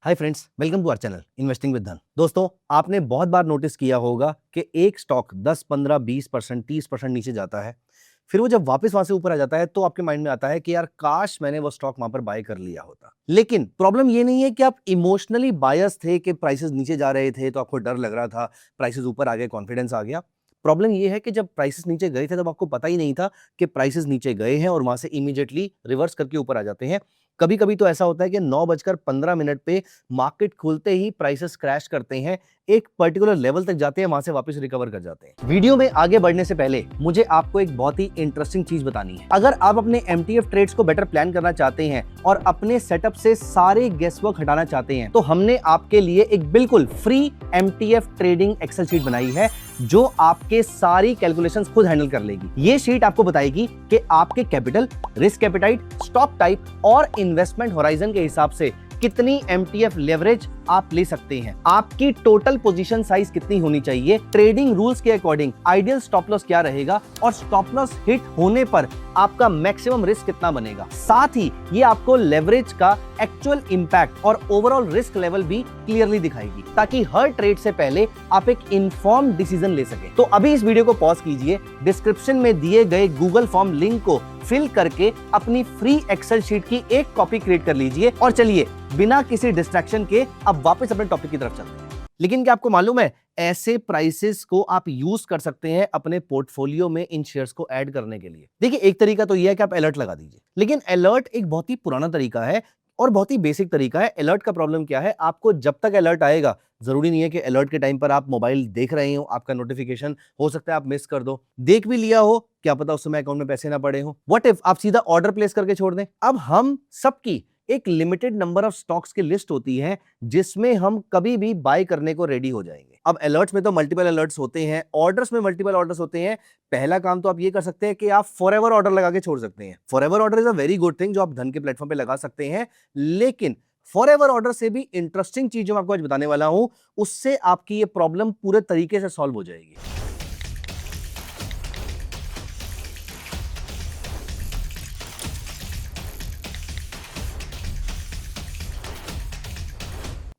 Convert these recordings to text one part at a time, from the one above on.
Hi friends, welcome to our channel investing with Dhan. दोस्तों, आपने बहुत बार नोटिस किया होगा कि एक स्टॉक 10, 15, 20%, 30% नीचे जाता है, फिर वो जब वापस वहां से ऊपर आ जाता है तो आपके माइंड में आता है कि यार काश मैंने वो स्टॉक वहां पर बाय कर लिया होता। लेकिन प्रॉब्लम ये नहीं है कि आप इमोशनली बायस थे कि प्राइसेस नीचे जा रहे थे तो आपको डर लग रहा था, प्राइसेस ऊपर आ गए, कॉन्फिडेंस आ गया। प्रॉब्लम ये है कि जब प्राइसेस नीचे गए थे तब आपको पता ही नहीं था कि प्राइसेस नीचे गए हैं और वहां से इमीडिएटली रिवर्स करके ऊपर आ जाते हैं। कभी कभी तो ऐसा होता है कि 9:15 पे मार्केट खुलते ही प्राइसेस क्रैश करते हैं, एक पर्टिकुलर लेवल तक जाते हैं, वहां से वापस रिकवर कर जाते हैं। वीडियो में आगे बढ़ने से पहले मुझे आपको एक बहुत ही इंटरेस्टिंग चीज बतानी है। अगर आप अपने एमटीएफ ट्रेड्स को बेटर प्लान करना चाहते हैं और अपने सेटअप से सारे गेसवर्क हटाना चाहते हैं तो हमने आपके लिए एक बिल्कुल free MTF trading excel sheet बनाई है जो आपके सारी कैलकुलेशंस खुद हैंडल कर लेगी। ये शीट आपको बताएगी कि आपके capital, risk appetite, stock type और इन्वेस्टमेंट होराइजन के हिसाब से कितनी एमटीएफ लेवरेज आप ले सकते हैं, आपकी टोटल पोजीशन साइज कितनी होनी चाहिए, ट्रेडिंग रूल्स के अकॉर्डिंग आइडियल स्टॉप लॉस क्या रहेगा और स्टॉप लॉस हिट होने पर आपका मैक्सिमम रिस्क कितना बनेगा। साथ ही ये आपको लेवरेज का एक्चुअल इंपैक्ट और ओवरऑल रिस्क लेवल भी क्लियरली दिखाएगी ताकि हर ट्रेड से पहले आप एक इन्फॉर्म्ड डिसीजन ले सके। तो अभी इस वीडियो को पॉज कीजिए, डिस्क्रिप्शन में दिए गए गूगल फॉर्म लिंक को फिल करके अपनी फ्री एक्सेल शीट की एक कॉपी क्रिएट कर लीजिए और चलिए बिना किसी डिस्ट्रैक्शन के अब वापस अपने टॉपिक की तरफ चलते हैं। लेकिन क्या आपको मालूम है, ऐसे प्राइसेस को आप यूज कर सकते हैं अपने पोर्टफोलियो में इन शेयर्स को ऐड करने के लिए। देखिए, एक तरीका तो यह है कि आप अलर्ट लगा दीजिए, लेकिन अलर्ट एक बहुत ही पुराना तरीका है और बहुत ही बेसिक तरीका है। अलर्ट का प्रॉब्लम क्या है, आपको जब तक अलर्ट आएगा, जरूरी नहीं है कि अलर्ट के टाइम पर आप मोबाइल देख रहे हो, आपका नोटिफिकेशन हो सकता है आप मिस कर दो, देख भी लिया हो, क्या पता उस समय अकाउंट में पैसे ना पड़े हो। व्हाट इफ आप सीधा ऑर्डर प्लेस करके छोड़ दें। अब हम सबकी एक लिमिटेड नंबर ऑफ स्टॉक्स की लिस्ट होती है जिसमें हम कभी भी बाय करने को रेडी हो जाएंगे। अब अलर्ट्स में तो मल्टीपल अलर्ट्स होते हैं, ऑर्डर्स में मल्टीपल ऑर्डर्स होते हैं। पहला काम तो आप ये कर सकते हैं कि आप फॉरएवर ऑर्डर लगा के छोड़ सकते हैं। Forever order is a very good thing जो आप धन के प्लेटफॉर्म पे लगा सकते हैं, लेकिन फॉरएवर ऑर्डर से भी इंटरेस्टिंग चीज जो मैं आपको आज बताने वाला हूं, उससे आपकी ये प्रॉब्लम पूरे तरीके से सॉल्व हो जाएगी।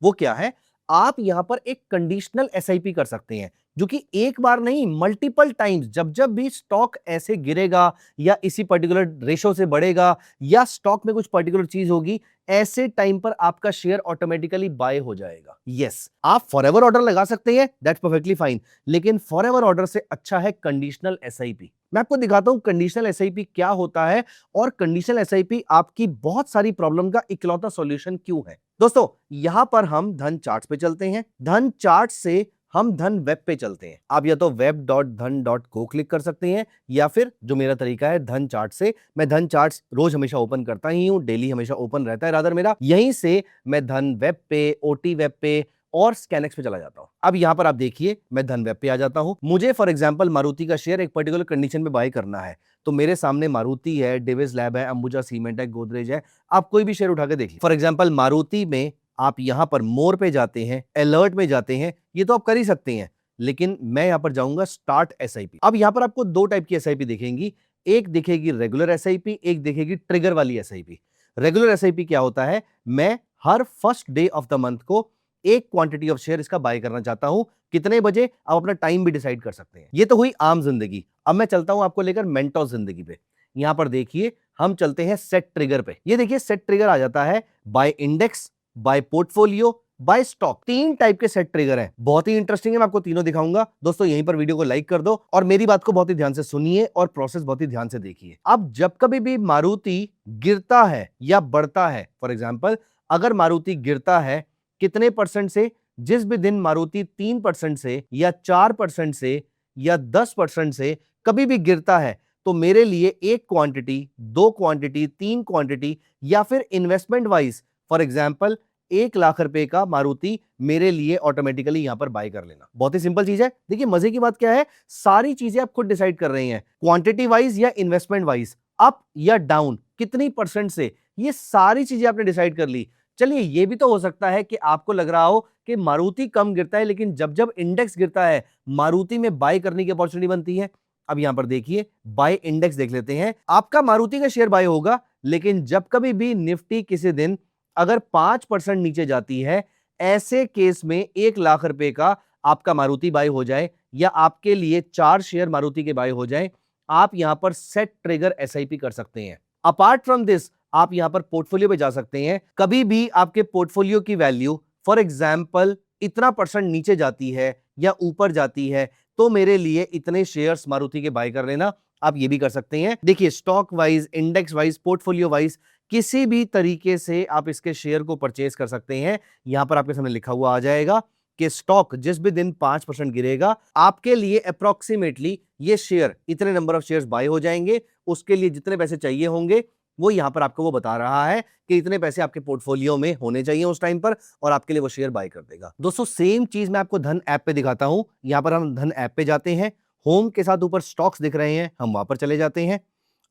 वो क्या है, आप यहां पर एक कंडीशनल एसआईपी कर सकते हैं जो कि एक बार नहीं, मल्टीपल टाइम्स, जब जब भी स्टॉक ऐसे गिरेगा या इसी पर्टिकुलर रेशो से बढ़ेगा या स्टॉक में कुछ पर्टिकुलर चीज होगी, ऐसे टाइम पर आपका शेयर ऑटोमेटिकली बाय हो जाएगा। यस, आप फॉरएवर ऑर्डर लगा सकते हैं, दैट्स परफेक्टली फाइन, लेकिन फॉरएवर ऑर्डर से अच्छा है कंडीशनल एसआईपी। मैं आपको दिखाता हूं कंडीशनल एसआईपी क्या होता है और कंडीशनल एसआईपी आपकी बहुत सारी प्रॉब्लम का इकलौता सॉल्यूशन क्यों है। दोस्तों, यहां पर हम धन चार्ट्स पे चलते हैं। धन चार्ट से हम धन वेब पे चलते हैं। आप या तो web.dhan.co क्लिक कर सकते हैं या फिर जो मेरा तरीका है धन चार्ट से। मैं धन चार्ट्स रोज हमेशा ओपन करता ही हूं, डेली हमेशा ओपन रहता है रादर मेरा। यहीं से मैं धन वेब पे, ओटी वेब पे और स्कैनएक्स पे चला जाता हूं। अब यहां पर आप देखिए, मैं धन वेब पे आ जाता हूं। मुझे फॉर एग्जांपल मारुति का शेयर एक पर्टिकुलर कंडीशन में बाय करना है, तो मेरे सामने मारुति है, डिविस लैब है, अंबुजा सीमेंट है, गोदरेज है। आप कोई भी शेयर उठा के देखिए। फॉर एग्जांपल मारुति में आप यहां पर मोर पे जाते हैं, अलर्ट में जाते हैं, ये तो आप कर ही सकते हैं, लेकिन मैं यहां पर जाऊंगा स्टार्ट एसआईपी। अब यहां पर आपको दो टाइप की एसआईपी दिखेंगी, एक दिखेगी रेगुलर एसआईपी, एक दिखेगी ट्रिगर वाली एसआईपी। रेगुलर एसआईपी क्या होता है, मैं हर first day of the month को एक क्वांटिटी ऑफ शेयर इसका बाय करना चाहता हूं। कितने बजे, आप अपना टाइम भी डिसाइड कर सकते हैं। ये तो हुई आम जिंदगी। अब मैं चलता हूं आपको लेकर मेंटोस जिंदगी पे। यहां पर देखिए, हम चलते हैं सेट ट्रिगर पे। ये देखिए, सेट ट्रिगर आ जाता है by index, by portfolio, by stock. तीन टाइप के सेट ट्रिगर हैं, बहुत ही इंटरेस्टिंग है, मैं आपको तीनों दिखाऊंगा। दोस्तों, यहीं पर वीडियो को लाइक कर दो और मेरी बात को बहुत ही ध्यान से सुनिए और प्रोसेस बहुत ही ध्यान से देखिए। अब जब कभी भी मारुति गिरता है या बढ़ता है, फॉर एग्जांपल अगर मारुति गिरता है कितने परसेंट से, जिस भी दिन मारुति 3% से या 4% से या 10% से कभी भी गिरता है, तो मेरे लिए एक क्वांटिटी, दो क्वांटिटी, तीन क्वांटिटी या फिर investment wise, for example 1 lakh रुपए का मारुति मेरे लिए ऑटोमेटिकली यहां पर बाय कर लेना। बहुत ही सिंपल चीज है। देखिए, मजे की बात क्या है, सारी चीजें आप खुद डिसाइड कर रहे हैं, क्वांटिटी वाइज या इन्वेस्टमेंट वाइज, अप या डाउन, कितनी परसेंट से, ये सारी चीजें आपने डिसाइड कर ली। चलिए, ये भी तो हो सकता है कि आपको लग रहा हो कि मारुति कम गिरता है, लेकिन जब जब इंडेक्स गिरता है मारुति में बाय करने की अपॉर्चुनिटी बनती है। अब यहां पर देखिए, बाय इंडेक्स देख लेते हैं। आपका मारुति का शेयर बाय होगा, लेकिन जब कभी भी निफ्टी किसी दिन अगर 5% नीचे जाती है, ऐसे केस में 1 लाख रुपए का आपका मारुति बाय हो जाए या आपके लिए 4 शेयर मारुति के बाय हो जाए, आप यहां पर सेट ट्रिगर एसआईपी कर सकते हैं। अपार्ट फ्रॉम दिस, आप यहां पर पोर्टफोलियो पे जा सकते हैं। कभी भी आपके पोर्टफोलियो की वैल्यू फॉर एग्जाम्पल इतना परसेंट नीचे जाती है या ऊपर जाती है, तो मेरे लिए इतने शेयर्स मारुति के बाय कर लेना, आप ये भी कर सकते हैं। देखिए, stock wise, index wise, portfolio wise, किसी भी तरीके से आप इसके शेयर को परचेज कर सकते हैं। यहां पर आपके सामने लिखा हुआ आ जाएगा कि स्टॉक जिस भी दिन 5% गिरेगा, आपके लिए अप्रोक्सीमेटली ये शेयर, इतने नंबर ऑफ शेयर्स बाय हो जाएंगे। उसके लिए जितने पैसे चाहिए होंगे वो यहां पर आपको वो बता रहा है कि इतने पैसे आपके पोर्टफोलियो में होने चाहिए उस टाइम पर, और आपके लिए वो शेयर बाय कर देगा। दोस्तों, सेम चीज मैं आपको धन ऐप पे दिखाता हूं। यहां पर हम धन ऐप पे जाते हैं, होम के साथ ऊपर स्टॉक्स दिख रहे हैं, हम वहां पर चले जाते हैं।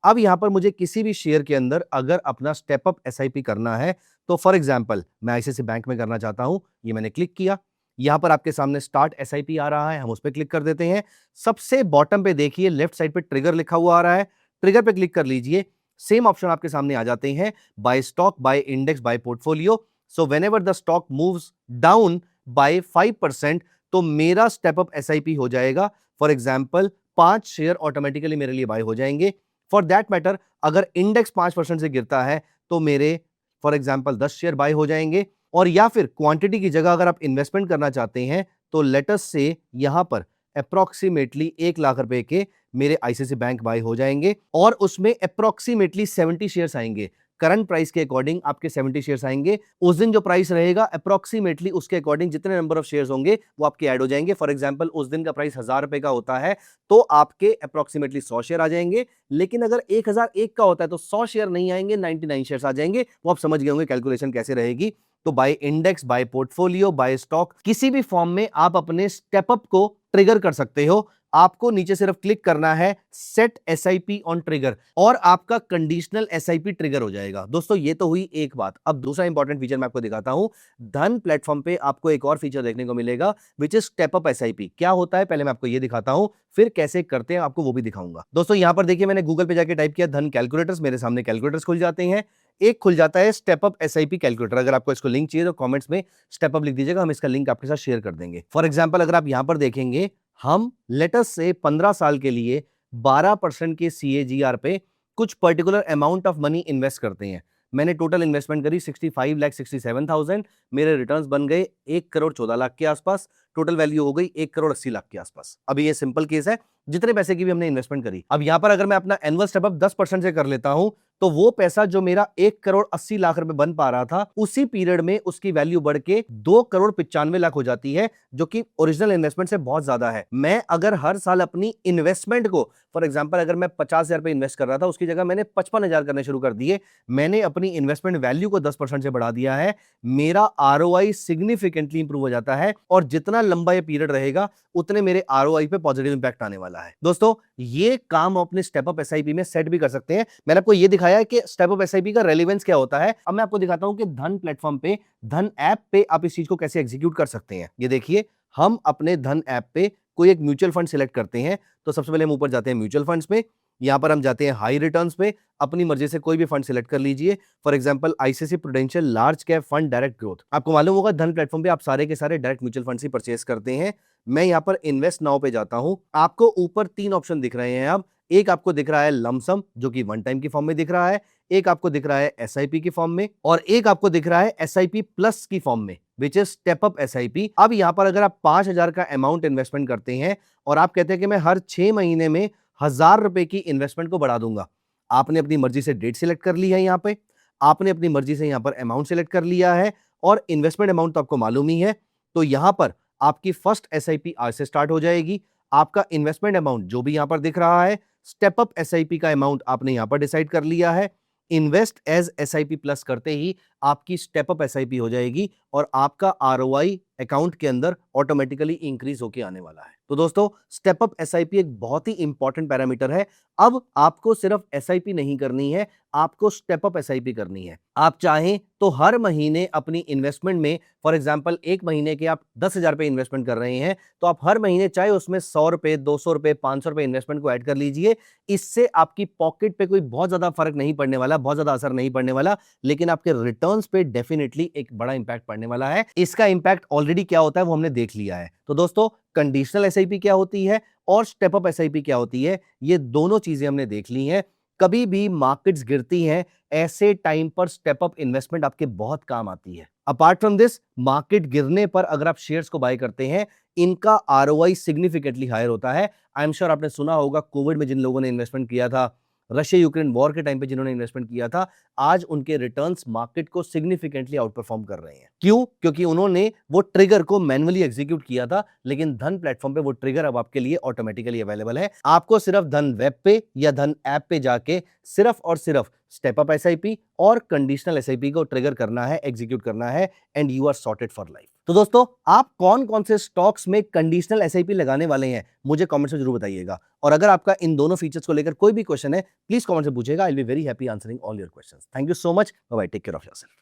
अब यहां पर मुझे किसी भी शेयर के अंदर अगर अपना स्टेप अप एसआईपी करना है, तो फॉर एग्जांपल मैं आईसीआईसीआई बैंक में करना चाहता हूं। ये मैंने क्लिक किया, यहां पर आपके सामने स्टार्ट एसआईपी आ रहा है, हम उस पर क्लिक कर देते हैं। सबसे बॉटम पे देखिए, लेफ्ट साइड पे ट्रिगर लिखा हुआ आ रहा है, ट्रिगर पे क्लिक कर लीजिए। सेम ऑप्शन आपके सामने आ जाते हैं, by stock, by index, by portfolio. So whenever the stock moves down by 5%, तो मेरा स्टेप अप एसआईपी हो जाएगा। फॉर एग्जांपल 5 शेयर ऑटोमेटिकली मेरे लिए बाय हो जाएंगे। फॉर दैट मैटर, अगर इंडेक्स 5% से गिरता है तो मेरे फॉर एग्जांपल 10 शेयर बाय हो जाएंगे। और या फिर क्वांटिटी की जगह अगर आप इन्वेस्टमेंट करना चाहते हैं, तो लेटस से यहां पर अप्रोक्सीमेटली 1 लाख रुपए के मेरे आईसीआईसीआई बैंक बाय हो जाएंगे, और उसमें अप्रोक्सीमेटली 70 शेयर्स आएंगे। करंट प्राइस के अकॉर्डिंग आपके 70 शेयर्स आएंगे। उस दिन जो प्राइस रहेगा अप्रोक्सीमेटली उसके अकॉर्डिंग जितने नंबर ऑफ शेयर्स होंगे वो आपके ऐड हो जाएंगे। फॉर एग्जांपल उस दिन का प्राइस 1000 रुपए का होता है, तो आपके अप्रोक्सीमेटली 100 शेयर आ जाएंगे। लेकिन अगर 1001 का होता है तो 100 शेयर नहीं आएंगे, 99 शेयर्स आ जाएंगे। वो आप समझ गए होंगे कैलकुलेशन कैसे रहेगी। तो by index, by portfolio, by stock, किसी भी फॉर्म में आप अपने स्टेप अप को ट्रिगर कर सकते हो। आपको नीचे सिर्फ क्लिक करना है सेट एसआईपी ऑन ट्रिगर, और आपका कंडीशनल एसआईपी ट्रिगर हो जाएगा। दोस्तों, ये तो हुई एक बात। अब दूसरा इंपॉर्टेंट फीचर मैं आपको दिखाता हूं। धन प्लेटफॉर्म पे आपको एक और फीचर देखने को मिलेगा, which is step up SIP. क्या होता है पहले मैं आपको ये दिखाता हूं, फिर कैसे करते हैं आपको वो भी दिखाऊंगा। दोस्तों, यहां पर देखिए, मैंने गूगल पे जाके टाइप किया धन कैलकुलेटर्स, मेरे सामने कैलकुलेटर्स खुल जाते हैं। एक खुल जाता है स्टेप अप एसआईपी कैलकुलेटर। अगर आपको इसको लिंक चाहिए तो कमेंट्स में स्टेप अप लिख दीजिएगा, हम इसका लिंक आपके साथ शेयर कर देंगे। फॉर एग्जांपल अगर आप यहां पर देखेंगे, हम लेटस से 15 साल के लिए 12% के सीएजीआर पे कुछ particular amount of money invest करते हैं। मैंने टोटल इन्वेस्टमेंट करी 65,67,000, मेरे रिटर्न्स बन गए 1,14,00,000 के आसपास। टोटल वैल्यू हो गई 1,80,00,000 के आसपास। अभी ये सिंपल केस है, जितने पैसे की भी हमने इन्वेस्टमेंट करी। अब यहां पर अगर मैं अपना एनुअल स्टेप अप 10% से कर लेता हूं, तो वो पैसा जो मेरा 1,80,00,000 रुपए बन पा रहा था, उसी पीरियड में उसकी वैल्यू बढ़ के 2,95,00,000 हो जाती है, जो कि ओरिजिनल इन्वेस्टमेंट से बहुत ज्यादा है। मैं अगर हर साल अपनी इन्वेस्टमेंट को, फॉर एग्जांपल अगर मैं 50,000 रुपए इन्वेस्ट कर रहा था, उसकी जगह मैंने 55,000 करने शुरू कर दिए। मैंने अपनी इन्वेस्टमेंट वैल्यू को 10% से बढ़ा दिया है। मेरा आरओआई सिग्निफिकेंटली इंप्रूव हो जाता है, और जितना लंबा ये पीरियड रहेगा उतने मेरे आरओआई पे पॉजिटिव इंपैक्ट आने वाला है। दोस्तों, ये काम अपने स्टेप अप एसआईपी में सेट भी कर सकते हैं। मैंने आपको ये दिखाया है कि स्टेप अप एसआईपी का रेलेवेंस क्या होता है। अब मैं आपको दिखाता हूं कि धन प्लेटफॉर्म पे, धन ऐप पे आप इस चीज को कैसे एग्जीक्यूट कर सकते हैं। ये देखिए, हम अपने धन ऐप पे कोई एक म्यूचुअल फंड सिलेक्ट करते हैं। तो सबसे पहले हम ऊपर जाते हैं म्यूचुअल फंड्स में, यहां पर हम जाते हैं हाई रिटर्न्स पे, अपनी मर्जी से कोई भी फंड सिलेक्ट कर लीजिए। For example ICICI prudential large cap fund direct growth. आपको मालूम होगा धन प्लेटफॉर्म पे आप सारे के सारे डायरेक्ट म्यूचुअल फंड ही परचेस करते हैं। मैं यहां पर इन्वेस्ट नाउ पे जाता हूं। आपको ऊपर 3 ऑप्शन दिख रहे हैं। अब एक आपको दिख रहा है लमसम, जो कि वन टाइम की फॉर्म में दिख रहा है, एक आपको दिख रहा है एसआईपी की फॉर्म में, और एक आपको दिख रहा है एसआईपी प्लस की फॉर्म में, which is step up SIP. अब यहां पर अगर आप 5,000 का अमाउंट इन्वेस्टमेंट करते हैं और आप कहते हैं कि मैं हर 6 महीने में 1,000 रुपए की इन्वेस्टमेंट को बढ़ा दूंगा, आपने अपनी मर्जी से डेट सिलेक्ट कर ली है, यहां पे आपने अपनी मर्जी से यहां पर अमाउंट सिलेक्ट कर लिया है, और इन्वेस्टमेंट अमाउंट तो आपको मालूम ही है। तो यहां पर आपकी फर्स्ट एसआईपी आज से स्टार्ट हो जाएगी। आपका इन्वेस्टमेंट अमाउंट जो भी यहां पर दिख रहा है, स्टेप अप एसआईपी का अमाउंट आपने यहां पर डिसाइड कर लिया है। इन्वेस्ट एज एसआईपी प्लस करते ही आपकी स्टेप अप एसआईपी हो जाएगी, और आपका आरओआई अकाउंट के अंदर ऑटोमेटिकली इंक्रीज होके आने वाला है। तो दोस्तों स्टेप अप एसआईपी एक बहुत ही इंपॉर्टेंट पैरामीटर है। अब आपको सिर्फ एसआईपी नहीं करनी है, आपको स्टेप अप एसआईपी करनी है। आप चाहें तो हर महीने अपनी इन्वेस्टमेंट में, फॉर एग्जांपल एक महीने के आप 10,000 रुपए इन्वेस्टमेंट कर रहे हैं, तो आप हर महीने चाहे उसमें 100 रुपए, 200 रुपए, 500 रुपए इन्वेस्टमेंट को ऐड कर लीजिए। इससे आपकी पॉकेट पे कोई बहुत ज्यादा फर्क नहीं पड़ने वाला, बहुत ज्यादा असर नहीं पड़ने वाला, लेकिन आपके रिटर्न्स पे डेफिनेटली एक बड़ा इंपैक्ट पड़ने वाला है। इसका इंपैक्ट ऑलरेडी क्या होता है वो हमने देख लिया है। तो दोस्तों कंडीशनल एसआईपी क्या होती है और स्टेप अप एसआईपी क्या होती है, ये दोनों चीजें हमने देख ली हैं। कभी भी मार्केट्स गिरती हैं, ऐसे टाइम पर स्टेप अप इन्वेस्टमेंट आपके बहुत काम आती है। अपार्ट फ्रॉम दिस, मार्केट गिरने पर अगर आप शेयर्स को बाय करते हैं, इनका आरओआई सिग्निफिकेंटली हायर होता है। आई एम श्योर आपने सुना होगा कोविड में जिन लोगों ने इन्वेस्टमेंट किया था, रशिया यूक्रेन वॉर के टाइम पे जिन्होंने इन्वेस्टमेंट किया था, आज उनके रिटर्न्स मार्केट को सिग्निफिकेंटली आउट परफॉर्म कर रहे हैं। क्यों? क्योंकि उन्होंने वो ट्रिगर को मैन्युअली एग्जीक्यूट किया था, लेकिन धन प्लेटफॉर्म पे वो ट्रिगर अब आपके लिए ऑटोमेटिकली अवेलेबल है। आपको सिर्फ धन वेब पे या धन ऐप पे जाके सिर्फ और सिर्फ स्टेप अप एसआईपी और कंडीशनल एसआईपी को ट्रिगर करना है, एग्जीक्यूट करना है, and you are sorted for life. तो दोस्तों आप कौन कौन से स्टॉक्स में कंडीशनल एसआईपी लगाने वाले हैं, मुझे कमेंट्स में जरूर बताइएगा। और अगर आपका इन दोनों फीचर्स को लेकर कोई भी क्वेश्चन है, प्लीज कमेंट में पूछेगा। I will be very happy answering all your questions. Thank you so much. Bye bye, take care of yourself.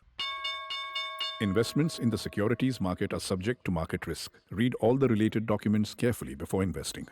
Investments in the securities market are subject to market risk. Read all the related documents carefully before investing.